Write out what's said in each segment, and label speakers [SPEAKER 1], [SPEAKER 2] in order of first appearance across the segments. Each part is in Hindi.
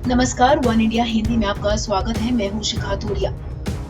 [SPEAKER 1] नमस्कार, वन इंडिया हिंदी में आपका स्वागत है। मैं हूं शिखा थोरिया।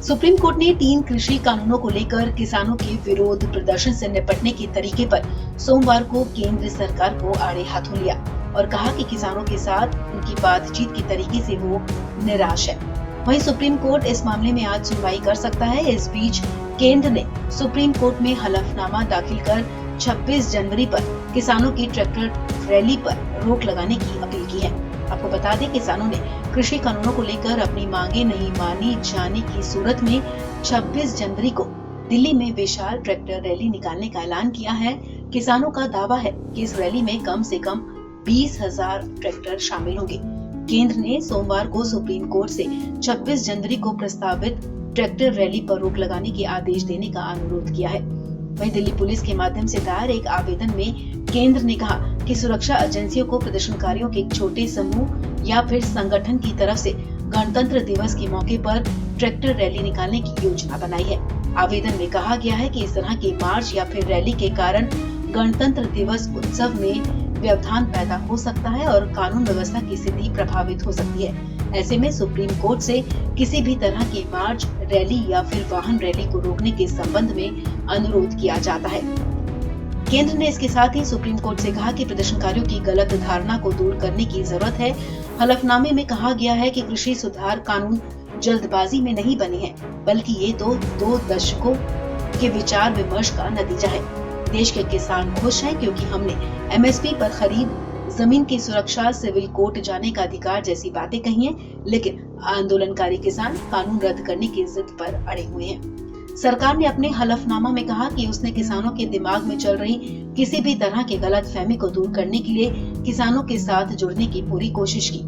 [SPEAKER 1] सुप्रीम कोर्ट ने 3 कृषि कानूनों को लेकर किसानों के विरोध प्रदर्शन से निपटने के तरीके पर सोमवार को केंद्र सरकार को आड़े हाथों लिया और कहा कि किसानों के साथ उनकी बातचीत के तरीके से वो निराश है। वहीं सुप्रीम कोर्ट इस मामले में आज सुनवाई कर सकता है। इस बीच केंद्र ने सुप्रीम कोर्ट में हलफनामा दाखिल कर 26 जनवरी पर किसानों की ट्रैक्टर रैली पर रोक लगाने की अपील की है। आपको बता दें, किसानों ने कृषि कानूनों को लेकर अपनी मांगे नहीं मानी जाने की सूरत में 26 जनवरी को दिल्ली में विशाल ट्रैक्टर रैली निकालने का ऐलान किया है। किसानों का दावा है कि इस रैली में कम से कम 20,000 ट्रैक्टर शामिल होंगे। केंद्र ने सोमवार को सुप्रीम कोर्ट से 26 जनवरी को प्रस्तावित ट्रैक्टर रैली पर रोक लगाने के आदेश देने का अनुरोध किया है। वहीं दिल्ली पुलिस के माध्यम से दायर एक आवेदन में केंद्र ने कहा कि सुरक्षा एजेंसियों को प्रदर्शनकारियों के एक छोटे समूह या फिर संगठन की तरफ से गणतंत्र दिवस के मौके पर ट्रैक्टर रैली निकालने की योजना बनाई है। आवेदन में कहा गया है कि इस तरह के मार्च या फिर रैली के कारण गणतंत्र दिवस उत्सव में व्यवधान पैदा हो सकता है और कानून व्यवस्था की स्थिति प्रभावित हो सकती है। ऐसे में सुप्रीम कोर्ट से किसी भी तरह के मार्च, रैली या फिर वाहन रैली को रोकने के संबंध में अनुरोध किया जाता है। केंद्र ने इसके साथ ही सुप्रीम कोर्ट से कहा कि प्रदर्शनकारियों की गलत धारणा को दूर करने की जरूरत है। हलफनामे में कहा गया है कि कृषि सुधार कानून जल्दबाजी में नहीं बने हैं, बल्कि ये तो 2 दशकों के विचार विमर्श का नतीजा है। देश के किसान खुश हैं क्योंकि हमने एमएसपी पर खरीद, जमीन की सुरक्षा, सिविल कोर्ट जाने का अधिकार जैसी बातें कही हैं, लेकिन आंदोलनकारी किसान कानून रद्द करने की जिद पर अड़े हुए हैं। सरकार ने अपने हलफनामा में कहा कि उसने किसानों के दिमाग में चल रही किसी भी तरह की गलतफहमी को दूर करने के लिए किसानों के साथ जुड़ने की पूरी कोशिश की।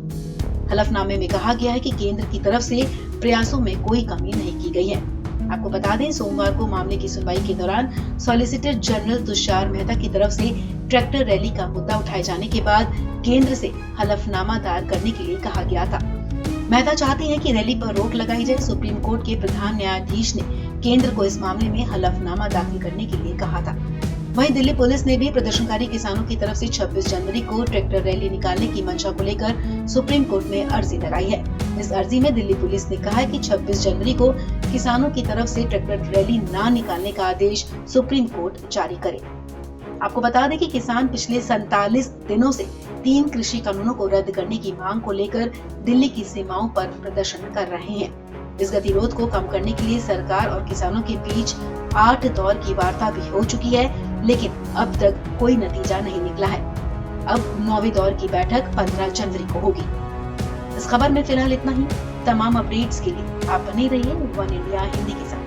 [SPEAKER 1] हलफनामे में कहा गया है कि केंद्र की तरफ से प्रयासों में कोई कमी नहीं की गई है। आपको बता दें, सोमवार को मामले की सुनवाई के दौरान सॉलिसिटर जनरल तुषार मेहता की तरफ से ट्रैक्टर रैली का मुद्दा उठाए जाने के बाद केंद्र से हलफनामा दायर करने के लिए कहा गया था। मेहता चाहती हैं कि रैली पर रोक लगाई जाए। सुप्रीम कोर्ट के प्रधान न्यायाधीश ने केंद्र को इस मामले में हलफनामा दाखिल करने के लिए कहा था। वहीं दिल्ली पुलिस ने भी प्रदर्शनकारी किसानों की तरफ से 26 जनवरी को ट्रैक्टर रैली निकालने की मंशा को लेकर सुप्रीम कोर्ट में अर्जी लगाई है। इस अर्जी में दिल्ली पुलिस ने कहा है कि 26 जनवरी को किसानों की तरफ से ट्रैक्टर रैली न निकालने का आदेश सुप्रीम कोर्ट जारी करे। आपको बता दें कि किसान पिछले 47 दिनों से 3 कृषि कानूनों को रद्द करने की मांग को लेकर दिल्ली की सीमाओं पर प्रदर्शन कर रहे हैं। इस गतिरोध को कम करने के लिए सरकार और किसानों के बीच 8 दौर की वार्ता भी हो चुकी है, लेकिन अब तक कोई नतीजा नहीं निकला है। अब 9वें दौर की बैठक 15 जनवरी को होगी। इस खबर में फिलहाल इतना ही। तमाम अपडेट्स के लिए आप बने रहिए वन इंडिया हिंदी के साथ।